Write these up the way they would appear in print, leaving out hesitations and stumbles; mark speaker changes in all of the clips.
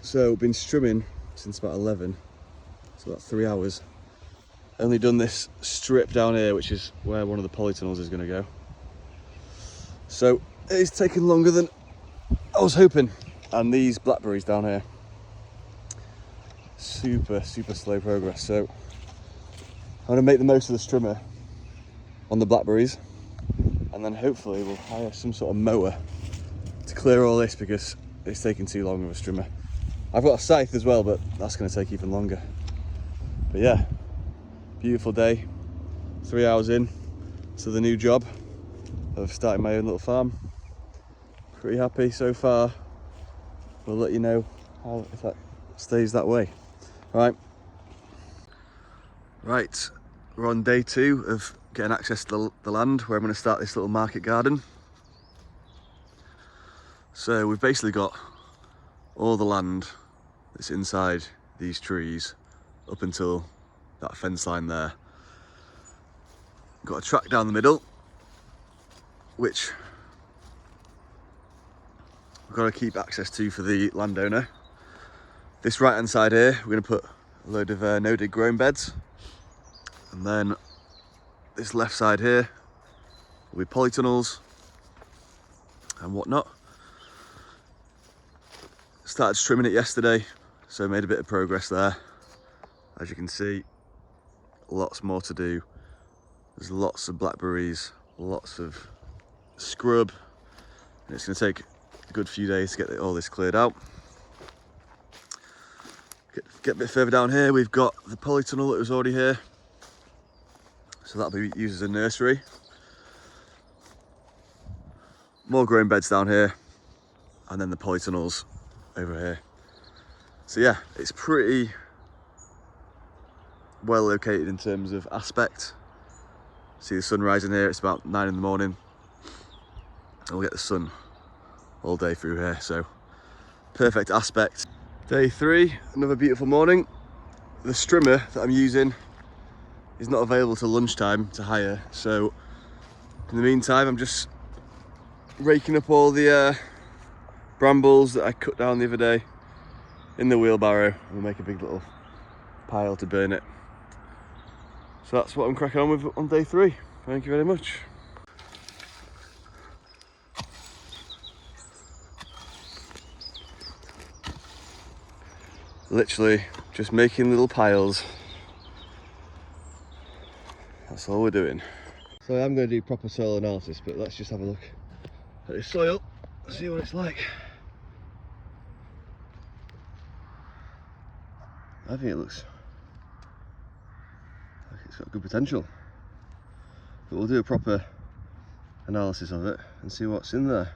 Speaker 1: So been strimming since about 11, so about 3 hours. Only done this strip down here, which is where one of the polytunnels is going to go. So it's taken longer than I was hoping. And these blackberries down here, super slow progress. So I'm going to make the most of the strimmer on the blackberries, and then hopefully we'll hire some sort of mower to clear all this because it's taking too long with a strimmer. I've got a scythe as well, but that's going to take even longer. But yeah, beautiful day, 3 hours in to the new job of starting my own little farm. Pretty happy so far. We'll let you know how, if that stays that way. Right, we're on day 2 of getting access to the land where I'm going to start this little market garden. So we've basically got all the land that's inside these trees up until that fence line there. Got a track down the middle, which we've got to keep access to for the landowner. This right hand side here, we're going to put a load of no-dig growing beds, and then this left side here will be polytunnels and whatnot. Started trimming it yesterday, so made a bit of progress there. As you can see, lots more to do. There's lots of blackberries, lots of scrub, and it's going to take a good few days to get all this cleared out. Get a bit further down here, we've got the polytunnel that was already here, so that'll be used as a nursery. More growing beds down here, and then the polytunnels over here. So yeah, it's pretty well located in terms of aspect. See the sun rising here, it's about 9 in the morning, and we'll get the sun all day through here, so perfect aspect. Day 3, another beautiful morning. The strimmer that I'm using is not available till lunchtime to hire, so in the meantime I'm just raking up all the brambles that I cut down the other day in the wheelbarrow, and we'll make a big little pile to burn it. So that's what I'm cracking on with on day 3. Thank you very much. Literally just making little piles. That's all we're doing. So I'm going to do proper soil analysis, but let's just have a look at this soil, see what it's like. I think it looks like it's got good potential, but we'll do a proper analysis of it and see what's in there.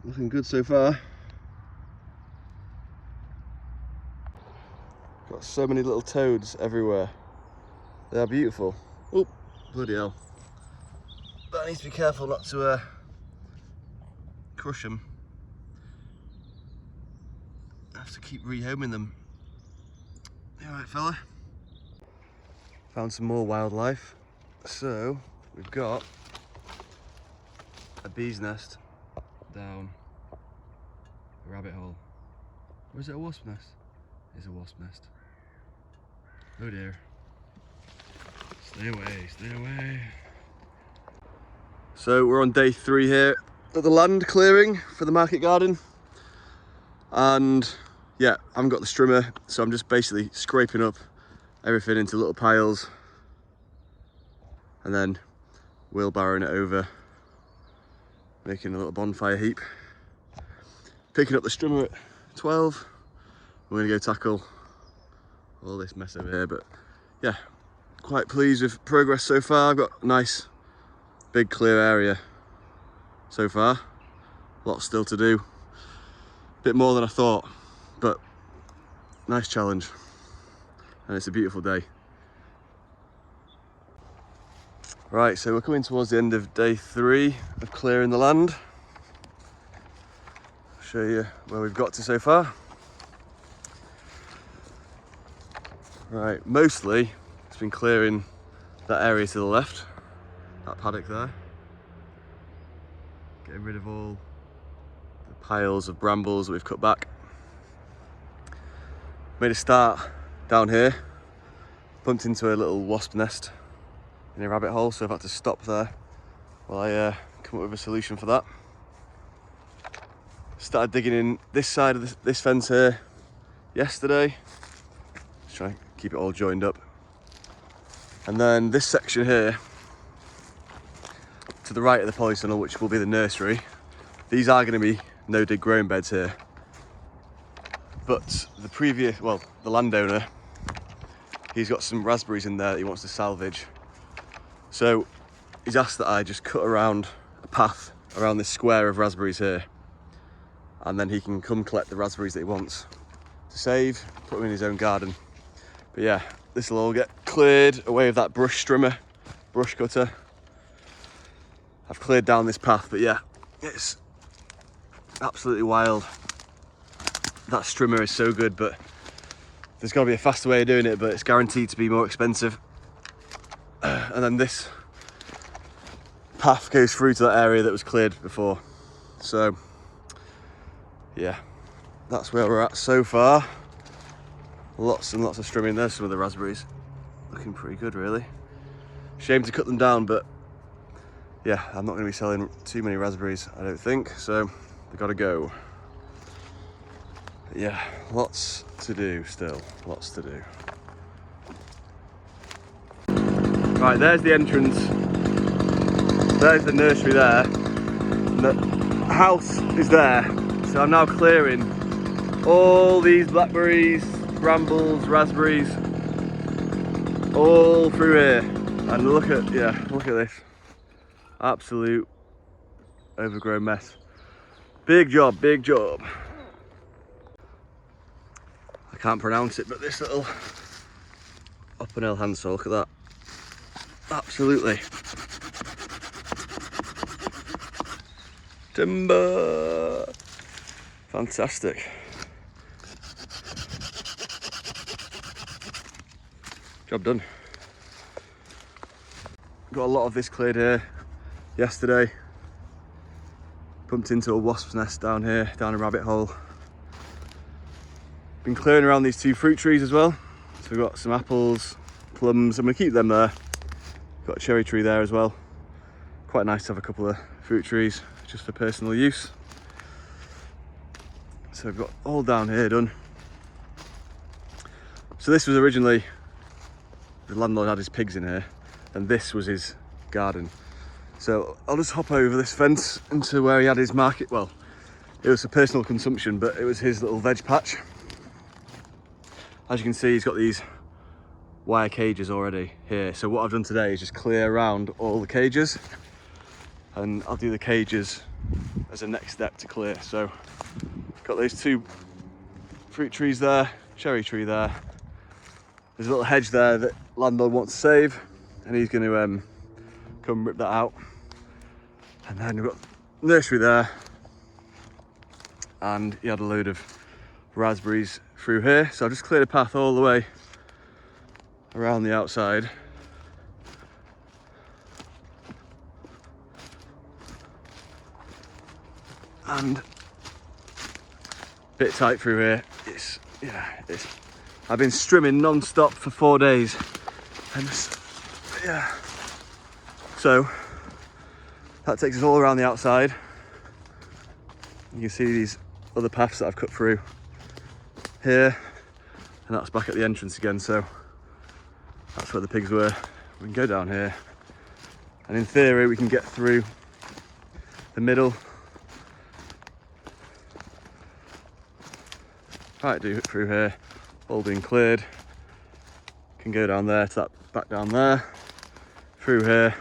Speaker 1: Looking good so far. Got so many little toads everywhere. They are beautiful. Oh, bloody hell. But I need to be careful not to crush them. I have to keep rehoming them. You alright, fella? Found some more wildlife. So we've got a bee's nest down a rabbit hole. Or is it a wasp nest? It's a wasp nest. Oh dear. Stay away, stay away. So we're on day 3 here at the land clearing for the market garden. And yeah, I haven't got the strimmer, so I'm just basically scraping up everything into little piles and then wheelbarrowing it over, making a little bonfire heap. Picking up the strimmer at 12. We're gonna go tackle all this mess over here, but yeah, quite pleased with progress so far. I've got a nice big clear area so far. Lots still to do. Bit more than I thought, but nice challenge. And it's a beautiful day. Right, so we're coming towards the end of day 3 of clearing the land. I'll show you where we've got to so far. Right, mostly it's been clearing that area to the left, that paddock there. Getting rid of all the piles of brambles that we've cut back. Made a start down here, bumped into a little wasp nest in a rabbit hole, so I've had to stop there while I come up with a solution for that. Started digging in this side of this fence here yesterday, just trying to keep it all joined up. And then this section here, to the right of the polytunnel, which will be the nursery, these are going to be no-dig growing beds here. But the landowner, he's got some raspberries in there that he wants to salvage. So he's asked that I just cut around a path around this square of raspberries here, and then he can come collect the raspberries that he wants to save, put them in his own garden. But yeah, this will all get cleared away with that brush cutter. I've cleared down this path, but yeah, it's absolutely wild. That strimmer is so good, but there's got to be a faster way of doing it, but it's guaranteed to be more expensive. And then this path goes through to that area that was cleared before. So yeah, that's where we're at so far. Lots and lots of strimming. There's some of the raspberries, looking pretty good really. Shame to cut them down, but yeah, I'm not going to be selling too many raspberries, I don't think, so they've got to go. But yeah, lots to do still, lots to do. Right, there's the entrance. There's the nursery there. The house is there. So I'm now clearing all these blackberries, brambles, raspberries, all through here. And look at this. Absolute overgrown mess. Big job, big job. I can't pronounce it, but this little up and hill handsaw, look at that. Absolutely. Timber. Fantastic. Job done. Got a lot of this cleared here yesterday. Bumped into a wasp's nest down here, down a rabbit hole. Been clearing around these two fruit trees as well. So we've got some apples, plums. I'm gonna keep them there. Got a cherry tree there as well. Quite nice to have a couple of fruit trees just for personal use. So I've got all down here done. So this was originally, the landlord had his pigs in here, and this was his garden. So I'll just hop over this fence into where he had his market. Well, it was for personal consumption, but it was his little veg patch. As you can see, he's got these wire cages already here. So what I've done today is just clear around all the cages, and I'll do the cages as a next step to clear. So got those two fruit trees there, cherry tree there. There's a little hedge there that landlord wants to save, and he's going to come rip that out. And then we've got nursery there, and he had a load of raspberries through here. So I've just cleared a path all the way around the outside. And a bit tight through here. I've been strimming non-stop for 4 days. And so that takes us all around the outside. You can see these other paths that I've cut through here, and that's back at the entrance again. So that's where the pigs were. We can go down here, and in theory we can get through the middle. Right, do it through here, all being cleared. Can go down there to that, back down there, through here.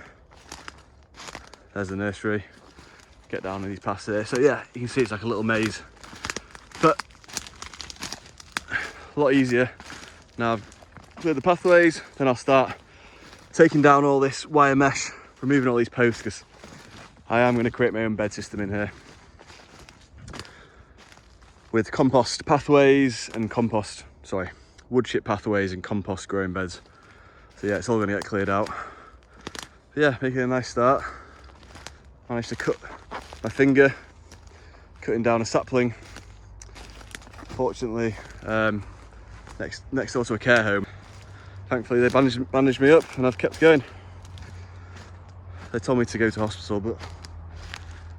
Speaker 1: There's the nursery. Get down in these paths here. So yeah, you can see it's like a little maze, but a lot easier. Now I've cleared the pathways, then I'll start taking down all this wire mesh, removing all these posts, because I am going to create my own bed system in here with compost pathways and wood chip pathways and compost growing beds. So yeah, it's all going to get cleared out. But yeah, making a nice start. Managed to cut my finger cutting down a sapling. Fortunately, next door to a care home. Thankfully they bandaged me up and I've kept going. They told me to go to hospital, but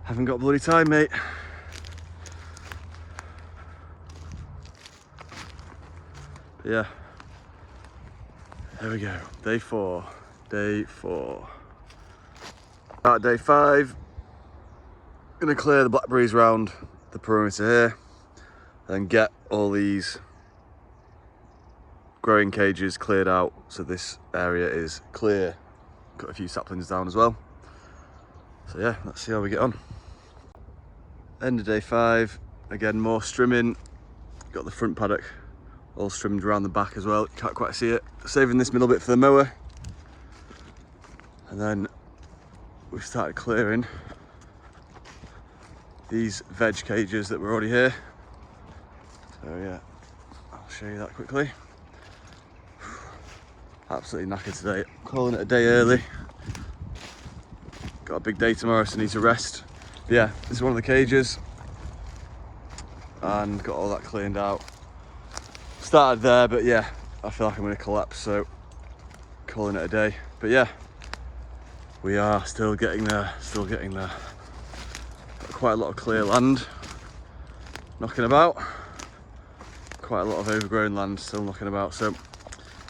Speaker 1: haven't got bloody time, mate. But yeah, there we go, day 4. At day 5, gonna clear the blackberries round the perimeter here, and get all these growing cages cleared out so this area is clear. Got a few saplings down as well. So yeah, let's see how we get on. End of day 5, again more strimming. Got the front paddock all trimmed around the back as well. You can't quite see it. Saving this middle bit for the mower. And then we've started clearing these veg cages that were already here. So yeah, I'll show you that quickly. Absolutely knackered today. Calling it a day early. Got a big day tomorrow, so need to rest. But yeah, this is one of the cages. And got all that cleaned out. Started there, but yeah, I feel like I'm gonna collapse, so calling it a day. But yeah, we are still getting there, Got quite a lot of clear land knocking about. Quite a lot of overgrown land still knocking about, so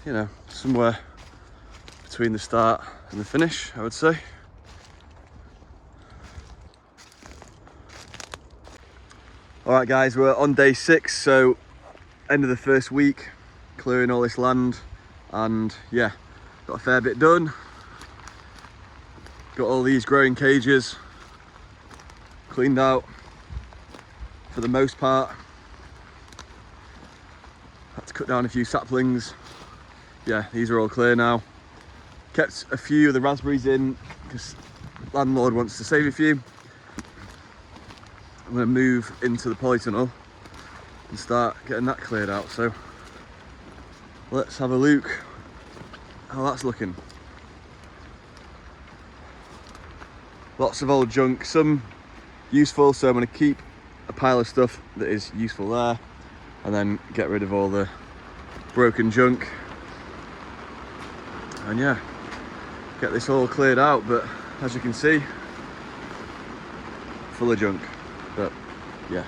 Speaker 1: you know, somewhere between the start and the finish, I would say. All right guys, we're on day 6, so end of the first week, clearing all this land, and yeah, got a fair bit done. Got all these growing cages cleaned out for the most part. Had to cut down a few saplings. Yeah, these are all clear now. Kept a few of the raspberries in because landlord wants to save a few. I'm going to move into the polytunnel and start getting that cleared out. So let's have a look how that's looking. Lots of old junk, some useful, so I'm going to keep a pile of stuff that is useful there and then get rid of all the broken junk. And yeah, get this all cleared out, but as you can see, full of junk. But yeah,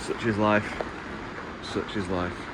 Speaker 1: such is life, such is life.